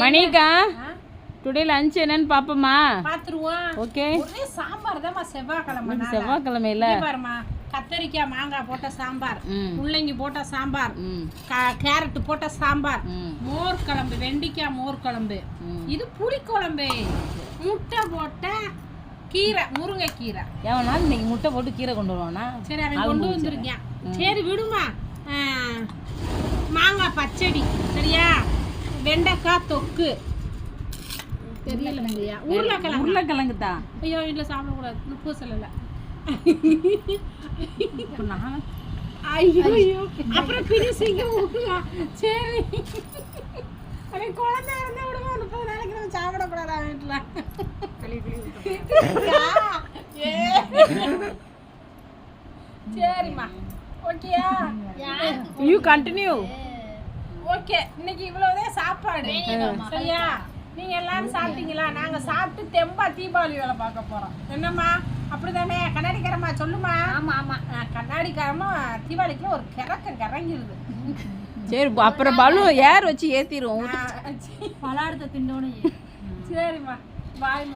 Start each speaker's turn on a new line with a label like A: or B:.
A: மணிக்கா today lunch என்னன்னு பாப்போமா?
B: பாத்துருவோம்.
A: ஓகே.
B: ஒரே சாம்பார் தான் செவ்வாய்க்கிழமை.
A: செவ்வாய்க்கிழமையில
B: பாருமா, கத்தரிக்காய் மாங்காய் போட்ட சாம்பார், முள்ளங்கி போட்ட சாம்பார், கேரட் போட்ட சாம்பார், மோர் குழம்பு, வெண்டிக்காய் மோர் குழம்பு, இது புளி குழம்பு, முட்டை போட்ட கீரை, முருங்கைக்கீரை.
A: எவனாலும் இன்னைக்கு முட்டை போட்டு கீரை கொண்டு வருவானா?
B: சரி, அவன் கொண்டு வந்திருக்கேன். சரி விடுமா. மாங்காய் பச்சடி, சரியா? வெண்டைக்காய் தொக்கு, தெரியல.
A: உருளைக்கிழங்கு தான்.
B: ஐயோ, வீட்டில் சாப்பிடக்கூடாது, உப்பு சொல்லலை. ஐயோ, அப்புறம் பிரிசிங்க. சரி, அவன் குழந்தை இருந்தா விடுமா, 30 நாளைக்கு நம்ம சாப்பிடக்கூடாதா வீட்டில்? சரிம்மா, ஓகேயா?
A: You continue.
B: ஓகே, இன்னைக்கு இவ்வளவுதான் சாப்பாடு, சரியா? நீங்க எல்லாரும் சாப்பிட்டீங்களா? நாங்க சாப்பிட்டு தெம்பா தீபாவளி வேலை பார்க்க போறோம். என்னம்மா, அப்படிதானே? கண்ணாடிக்காரம்மா சொல்லுமா. ஆமா ஆமா, கண்ணாடிக்காரமா தீபாவளிக்குள்ள ஒரு கிறங்கிருது.
A: சரி, அப்புறம் பலூன் ஏர் வச்சு ஏத்திடுவோம்.
B: பலாடத்தை திண்டோன்னு. சரிம்மா, பாய்.